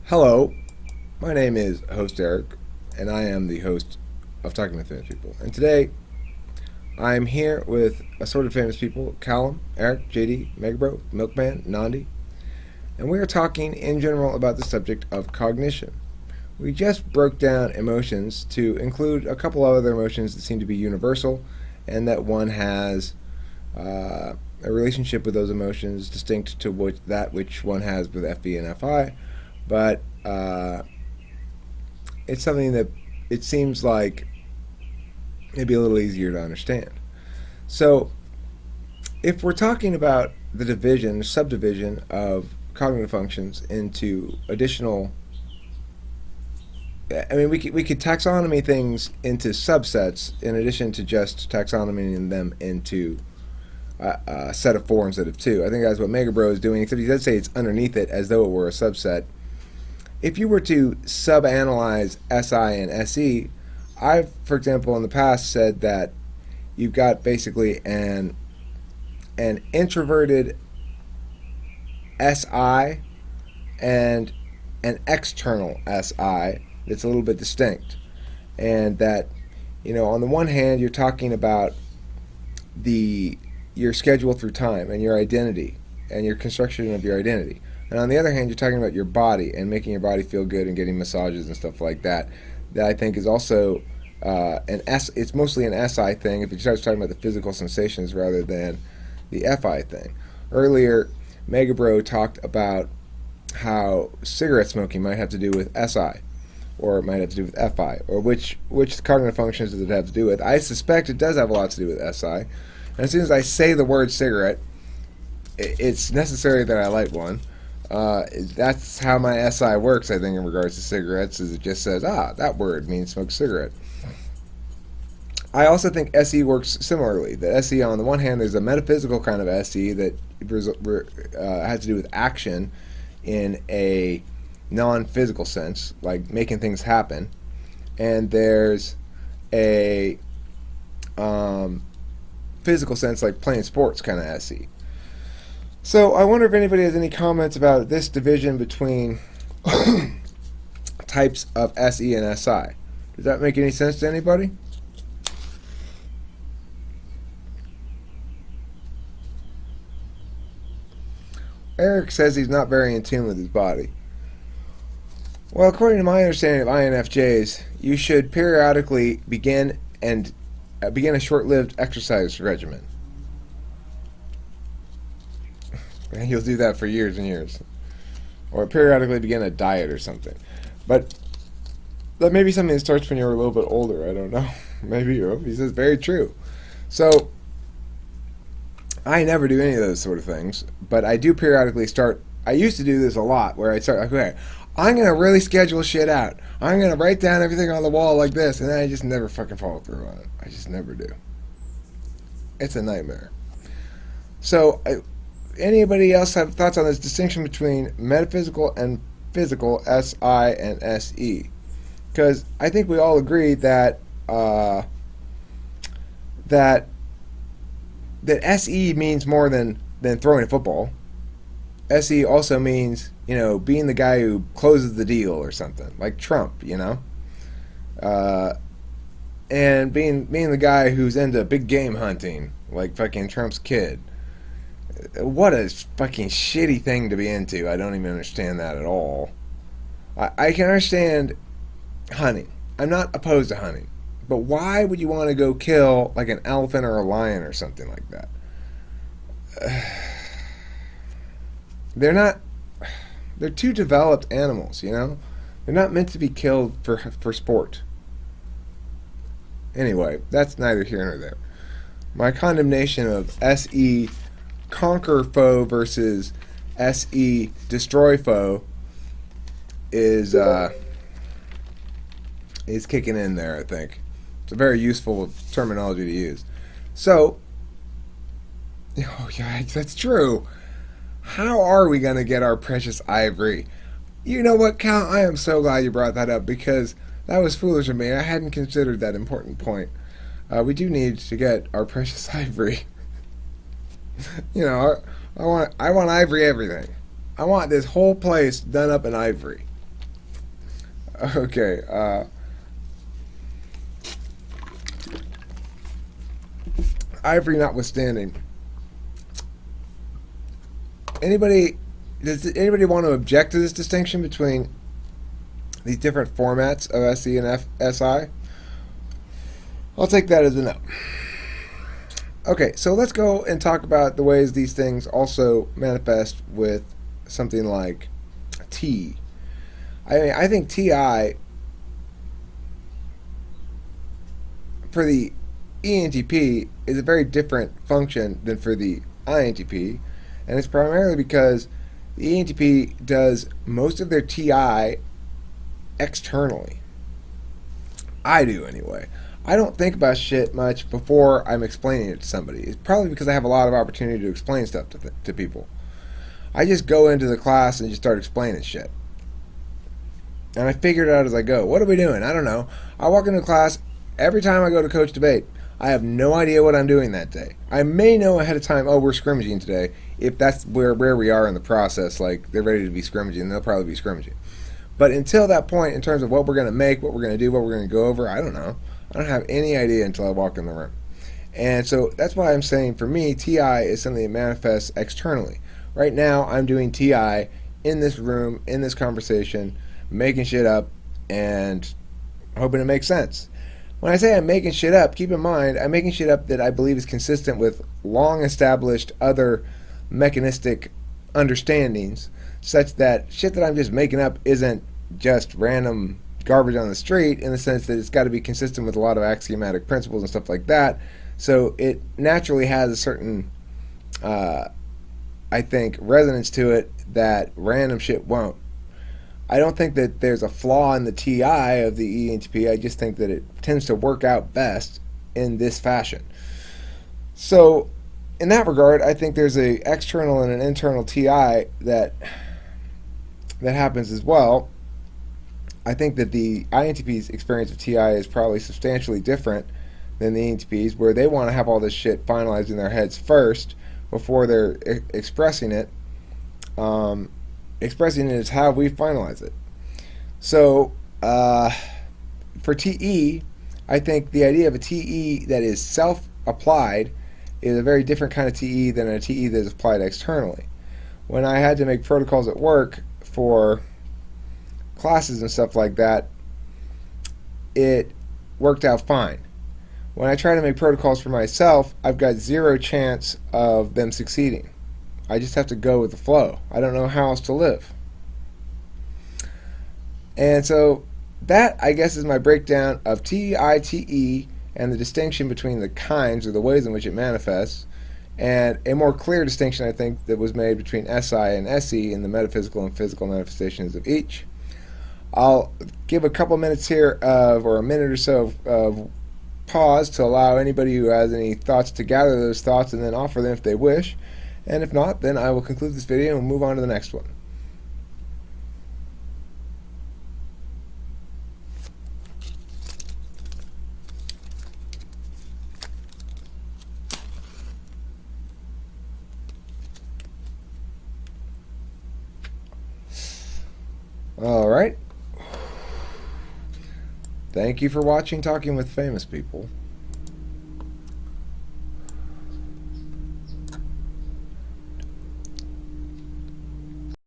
Hello, my name is Host Eric, and I am the host of Talking with Famous People. And today, I'm here with assorted famous people: Callum, Eric, JD, Megabro, Milkman, Nandi, and we are talking in general about the subject of cognition. We just broke down emotions to include a couple of other emotions that seem to be universal, and that one has a relationship with those emotions distinct to that which one has with FB and FI, but it's something that it seems like maybe a little easier to understand. So, if we're talking about the division, subdivision of cognitive functions into additional, I mean, we could taxonomy things into subsets in addition to just taxonomying them into a set of four instead of two. I think that's what Megabro is doing, except he does say it's underneath it as though it were a subset. If you were to sub-analyze SI and SE, I've, for example, in the past said that you've got basically an introverted SI and an external SI that's a little bit distinct. And that, on the one hand, you're talking about your schedule through time and your identity and your construction of your identity. And on the other hand, you're talking about your body and making your body feel good and getting massages and stuff like that. That I think is also it's mostly an SI thing if you start talking about the physical sensations rather than the FI thing. Earlier, Megabro talked about how cigarette smoking might have to do with SI, or it might have to do with FI, or which cognitive functions does it have to do with. I suspect it does have a lot to do with SI. And as soon as I say the word cigarette, it's necessary that I light one. That's how my SI works, I think, in regards to cigarettes, is it just says, that word means smoke cigarette. I also think SE works similarly. The SE, on the one hand, there's a metaphysical kind of SE that has to do with action in a non-physical sense, like making things happen. And there's a physical sense, like playing sports kind of SE. So I wonder if anybody has any comments about this division between types of SE and SI. Does that make any sense to anybody? Eric says he's not very in tune with his body. Well, according to my understanding of INFJs, you should periodically begin a short-lived exercise regimen. And you'll do that for years and years. Or periodically begin a diet or something. But that may be something that starts when you're a little bit older. I don't know. Maybe he says very true. So I never do any of those sort of things. But I do periodically start. I used to do this a lot where I'd start, okay, I'm going to really schedule shit out. I'm going to write down everything on the wall like this. And then I just never fucking follow through on it. I just never do. It's a nightmare. So anybody else have thoughts on this distinction between metaphysical and physical, SI and SE? Because I think we all agree that that SE means more than throwing a football. SE also means, being the guy who closes the deal or something, like Trump, and being the guy who's into big game hunting, like fucking Trump's kid. What a fucking shitty thing to be into. I don't even understand that at all. I can understand hunting. I'm not opposed to hunting. But why would you want to go kill like an elephant or a lion or something like that? They're too developed animals, They're not meant to be killed for sport. Anyway, that's neither here nor there. My condemnation of SE conquer foe versus SE destroy foe is kicking in there, I think. It's a very useful terminology to use. So, yeah, that's true. How are we going to get our precious ivory? You know what, Cal? I am so glad you brought that up, because that was foolish of me. I hadn't considered that important point. We do need to get our precious ivory. I want ivory everything. I want this whole place done up in ivory. Okay. Ivory notwithstanding, anybody does anybody want to object to this distinction between these different formats of SE and SI? I'll take that as a no. Okay, so let's go and talk about the ways these things also manifest with something like T. I mean, I think TI for the ENTP is a very different function than for the INTP, and it's primarily because the ENTP does most of their TI externally. I do anyway. I don't think about shit much before I'm explaining it to somebody. It's probably because I have a lot of opportunity to explain stuff to people. I just go into the class and just start explaining shit. And I figure it out as I go. What are we doing? I don't know. I walk into class every time I go to coach debate. I have no idea what I'm doing that day. I may know ahead of time, oh, we're scrimmaging today. If that's where we are in the process, like they're ready to be scrimmaging, they'll probably be scrimmaging. But until that point, in terms of what we're going to make, what we're going to do, what we're going to go over, I don't know. I don't have any idea until I walk in the room. And so that's why I'm saying for me, TI is something that manifests externally. Right now, I'm doing TI in this room, in this conversation, making shit up and hoping it makes sense. When I say I'm making shit up, keep in mind, I'm making shit up that I believe is consistent with long established other mechanistic understandings, such that shit that I'm just making up isn't just random garbage on the street, in the sense that it's got to be consistent with a lot of axiomatic principles and stuff like that. So it naturally has a certain, I think, resonance to it that random shit won't. I don't think that there's a flaw in the TI of the ENTP. I just think that it tends to work out best in this fashion. So in that regard, I think there's a external and an internal TI that happens as well. I think that the INTP's experience of TI is probably substantially different than the ENTP's, where they want to have all this shit finalized in their heads first before they're expressing it. Expressing it is how we finalize it. So for TE, I think the idea of a TE that is self-applied is a very different kind of TE than a TE that is applied externally. When I had to make protocols at work for classes and stuff like that, it worked out fine. When I try to make protocols for myself, I've got zero chance of them succeeding. I just have to go with the flow. I don't know how else to live. And so that, I guess, is my breakdown of TITE and the distinction between the kinds, or the ways in which it manifests, and a more clear distinction, I think, that was made between SI and SE in the metaphysical and physical manifestations of each. I'll give a couple minutes here or a minute or so of pause to allow anybody who has any thoughts to gather those thoughts and then offer them if they wish. And if not, then I will conclude this video and move on to the next one. All right. Thank you for watching Talking with Famous People.